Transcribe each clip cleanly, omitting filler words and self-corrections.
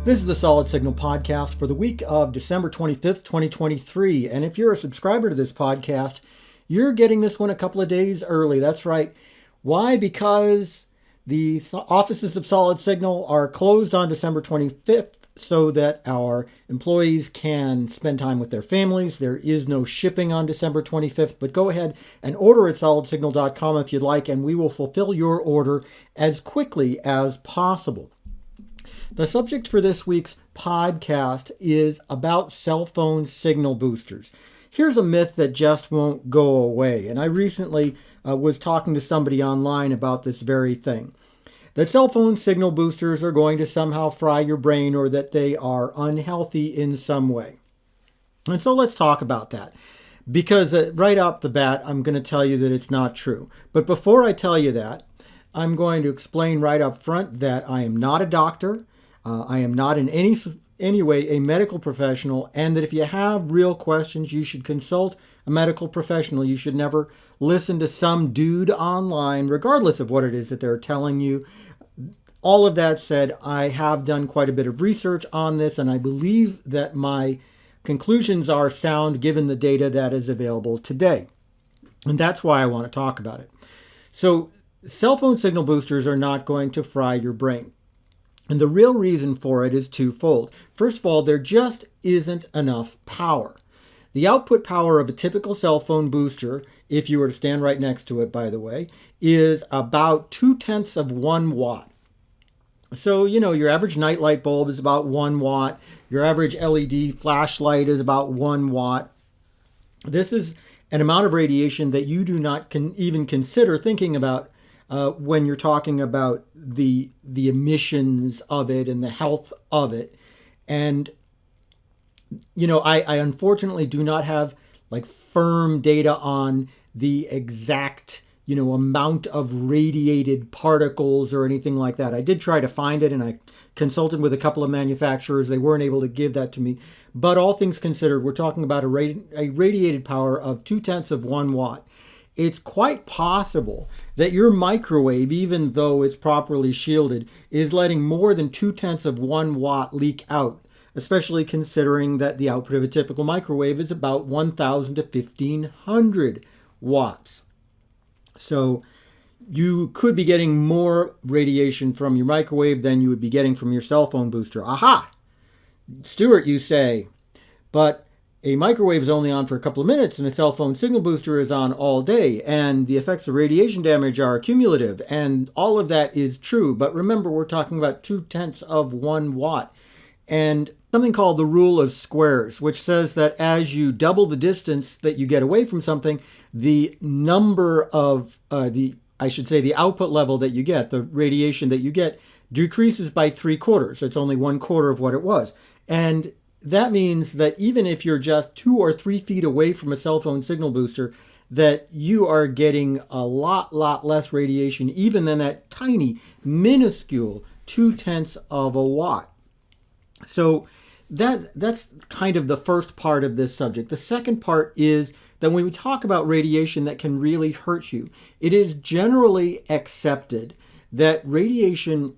This is the Solid Signal podcast for the week of December 25th, 2023. And if you're a subscriber to this podcast, you're getting this one a couple of days early. That's right. Why? Because the offices of Solid Signal are closed on December 25th so that our employees can spend time with their families. There is no shipping on December 25th, but go ahead and order at solidsignal.com if you'd like, and we will fulfill your order as quickly as possible. The subject for this week's podcast is about cell phone signal boosters. Here's a myth that just won't go away. And I recently was talking to somebody online about this very thing. That cell phone signal boosters are going to somehow fry your brain or that they are unhealthy in some way. And so let's talk about that. Because right off the bat, I'm going to tell you that it's not true. But before I tell you that, I'm going to explain right up front that I am not a doctor. I am not in any way a medical professional, and that if you have real questions, you should consult a medical professional. You should never listen to some dude online, regardless of what it is that they're telling you. All of that said, I have done quite a bit of research on this, and I believe that my conclusions are sound given the data that is available today. And that's why I want to talk about it. So, cell phone signal boosters are not going to fry your brain. And the real reason for it is twofold. First of all, there just isn't enough power. The output power of a typical cell phone booster, if you were to stand right next to it, by the way, is about 0.2 of 1 watt. So, your average night light bulb is about 1 watt. Your average LED flashlight is about 1 watt. This is an amount of radiation that you do not even consider thinking about when you're talking about the emissions of it and the health of it. And, I unfortunately do not have firm data on the exact, amount of radiated particles or anything like that. I did try to find it and I consulted with a couple of manufacturers. They weren't able to give that to me. But all things considered, we're talking about a radiated power of 0.2 of 1 watt. It's quite possible that your microwave, even though it's properly shielded, is letting more than 0.2 of 1 watt leak out, especially considering that the output of a typical microwave is about 1,000 to 1,500 watts. So you could be getting more radiation from your microwave than you would be getting from your cell phone booster. Aha! Stuart, you say, but a microwave is only on for a couple of minutes and a cell phone signal booster is on all day, and the effects of radiation damage are cumulative, and all of that is true. But remember, we're talking about 0.2 of 1 watt and something called the rule of squares, which says that as you double the distance that you get away from something, the number of the output level that you get, the radiation that you get, decreases by 3/4. It's only 1/4 of what it was. And that means that even if you're just 2 or 3 feet away from a cell phone signal booster, that you are getting a lot less radiation even than that tiny, minuscule 0.2 of a watt. So that's kind of the first part of this subject. The second part is that when we talk about radiation that can really hurt you, it is generally accepted that radiation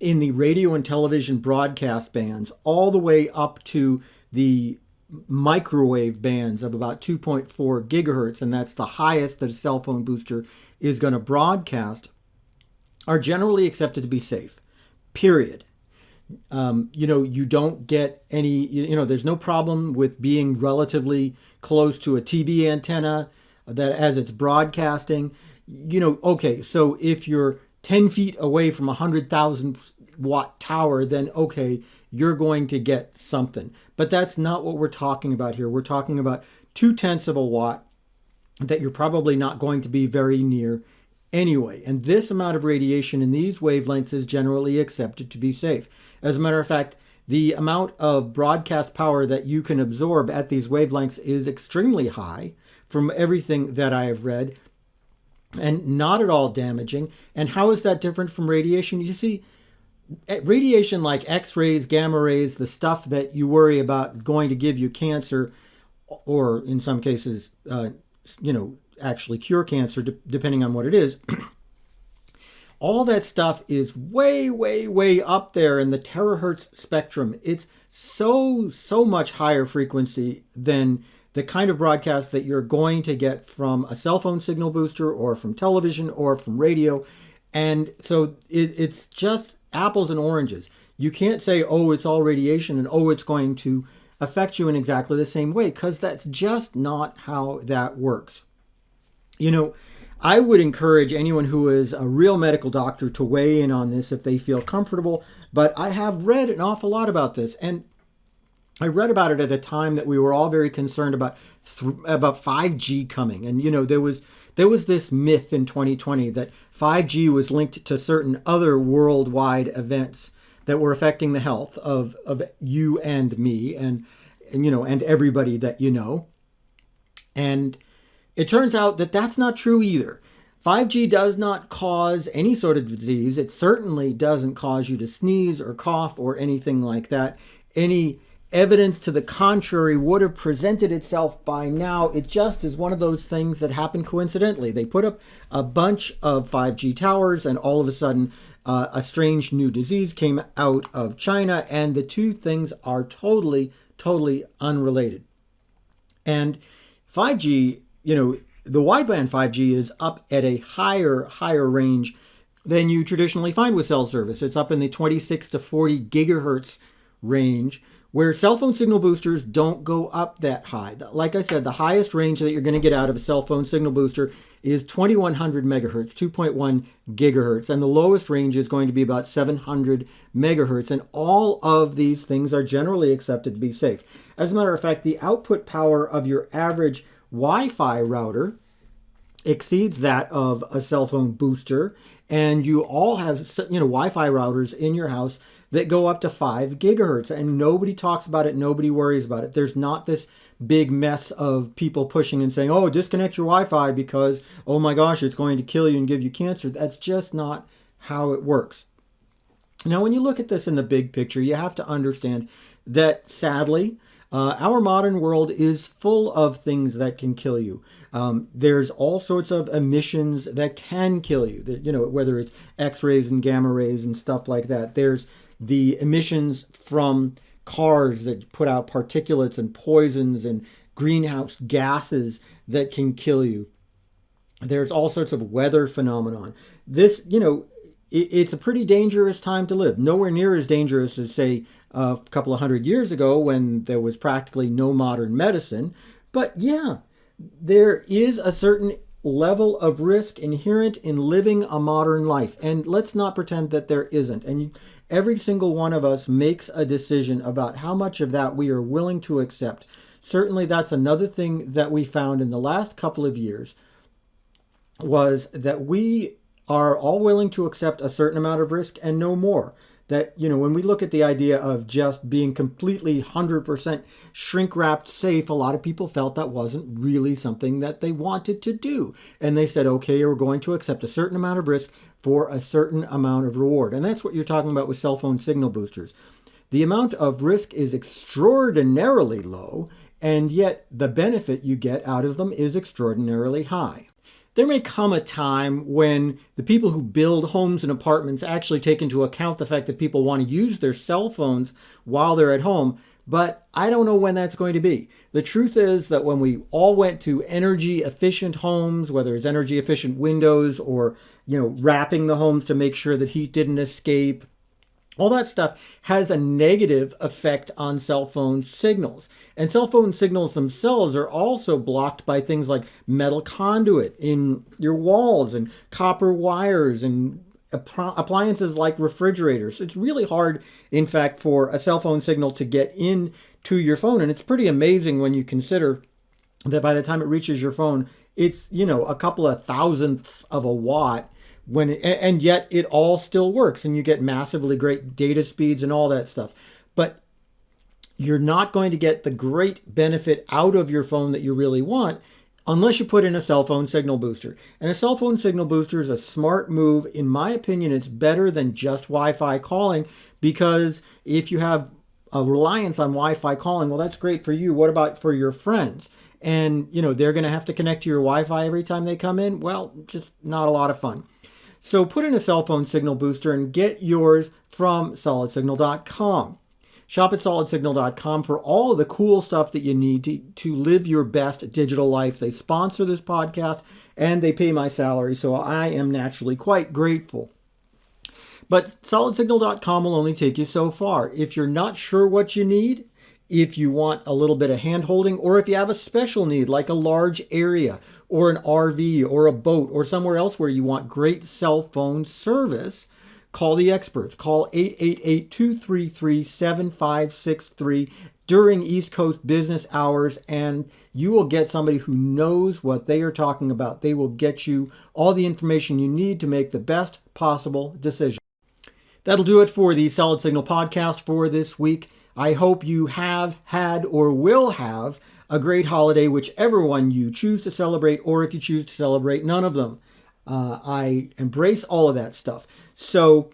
in the radio and television broadcast bands all the way up to the microwave bands of about 2.4 gigahertz, and that's the highest that a cell phone booster is going to broadcast, are generally accepted to be safe, period. You don't get any, there's no problem with being relatively close to a TV antenna that as it's broadcasting, okay, so if you're 10 feet away from a 100,000 watt tower, then okay, you're going to get something. But that's not what we're talking about here. We're talking about 0.2 of a watt that you're probably not going to be very near anyway. And this amount of radiation in these wavelengths is generally accepted to be safe. As a matter of fact, the amount of broadcast power that you can absorb at these wavelengths is extremely high from everything that I have read, and not at all damaging. And how is that different from radiation? You see, radiation like X-rays, gamma rays, the stuff that you worry about going to give you cancer, or in some cases, actually cure cancer, depending on what it is, all that stuff is way, way, way up there in the terahertz spectrum. It's so much higher frequency than the kind of broadcast that you're going to get from a cell phone signal booster or from television or from radio. And so it's just apples and oranges. You can't say, oh, it's all radiation and oh, it's going to affect you in exactly the same way, because that's just not how that works. You know, I would encourage anyone who is a real medical doctor to weigh in on this if they feel comfortable, but I have read an awful lot about this, and I read about it at a time that we were all very concerned about 5G coming. And, you know, there was this myth in 2020 that 5G was linked to certain other worldwide events that were affecting the health of you and me and you know, and everybody that you know. And it turns out that that's not true either. 5G does not cause any sort of disease. It certainly doesn't cause you to sneeze or cough or anything like that. Any evidence to the contrary would have presented itself by now. It just is one of those things that happened coincidentally. They put up a bunch of 5G towers and all of a sudden a strange new disease came out of China, and the two things are totally unrelated. And 5G, you know, the wideband 5G is up at a higher range than you traditionally find with cell service. It's up in the 26 to 40 gigahertz range, where cell phone signal boosters don't go up that high. Like I said, the highest range that you're going to get out of a cell phone signal booster is 2100 megahertz, 2.1 gigahertz, and the lowest range is going to be about 700 megahertz, and all of these things are generally accepted to be safe. As a matter of fact, the output power of your average Wi-Fi router exceeds that of a cell phone booster, and you all have, you know, Wi-Fi routers in your house that go up to 5 gigahertz, and nobody talks about it, nobody worries about it. There's not this big mess of people pushing and saying, oh, disconnect your Wi-Fi because, oh my gosh, it's going to kill you and give you cancer. That's just not how it works. Now, when you look at this in the big picture, you have to understand that, sadly, our modern world is full of things that can kill you. There's all sorts of emissions that can kill you, you know, whether it's X-rays and gamma rays and stuff like that. There's the emissions from cars that put out particulates and poisons and greenhouse gases that can kill you. There's all sorts of weather phenomenon. This, you know, it's a pretty dangerous time to live. Nowhere near as dangerous as, say, a couple of hundred years ago when there was practically no modern medicine. But yeah, there is a certain level of risk inherent in living a modern life. And let's not pretend that there isn't. And every single one of us makes a decision about how much of that we are willing to accept. Certainly, that's another thing that we found in the last couple of years, was that we are all willing to accept a certain amount of risk and no more. That, you know, when we look at the idea of just being completely 100% shrink-wrapped safe, a lot of people felt that wasn't really something that they wanted to do. And they said, okay, we're going to accept a certain amount of risk for a certain amount of reward. And that's what you're talking about with cell phone signal boosters. The amount of risk is extraordinarily low, and yet the benefit you get out of them is extraordinarily high. There may come a time when the people who build homes and apartments actually take into account the fact that people want to use their cell phones while they're at home, but I don't know when that's going to be. The truth is that when we all went to energy efficient homes, whether it's energy efficient windows or, you know, wrapping the homes to make sure that heat didn't escape, all that stuff has a negative effect on cell phone signals. And cell phone signals themselves are also blocked by things like metal conduit in your walls and copper wires and appliances like refrigerators. It's really hard, in fact, for a cell phone signal to get into your phone. And it's pretty amazing when you consider that by the time it reaches your phone, it's, you know, a couple of thousandths of a watt. And yet it all still works, and you get massively great data speeds and all that stuff. But you're not going to get the great benefit out of your phone that you really want unless you put in a cell phone signal booster. And a cell phone signal booster is a smart move. In my opinion, it's better than just Wi-Fi calling, because if you have a reliance on Wi-Fi calling, well, that's great for you. What about for your friends? And, you know, they're going to have to connect to your Wi-Fi every time they come in. Well, just not a lot of fun. So put in a cell phone signal booster and get yours from solidsignal.com. Shop at solidsignal.com for all of the cool stuff that you need to live your best digital life. They sponsor this podcast and they pay my salary, so I am naturally quite grateful. But solidsignal.com will only take you so far. If you're not sure what you need, if you want a little bit of hand-holding, or if you have a special need like a large area or an RV or a boat or somewhere else where you want great cell phone service, call the experts. Call 888-233-7563 during East Coast business hours, and you will get somebody who knows what they are talking about. They will get you all the information you need to make the best possible decision. That'll do it for the Solid Signal podcast for this week. I hope you have had or will have a great holiday, whichever one you choose to celebrate, or if you choose to celebrate none of them. I embrace all of that stuff. So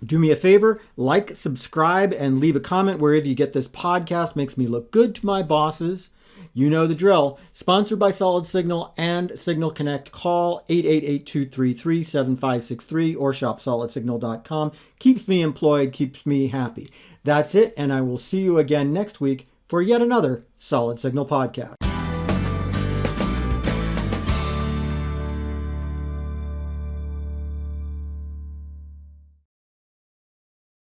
do me a favor, like, subscribe, and leave a comment wherever you get this podcast. Makes me look good to my bosses. You know the drill. Sponsored by Solid Signal and Signal Connect. Call 888-233-7563 or shop solidsignal.com. Keeps me employed, keeps me happy. That's it, and I will see you again next week for yet another Solid Signal podcast.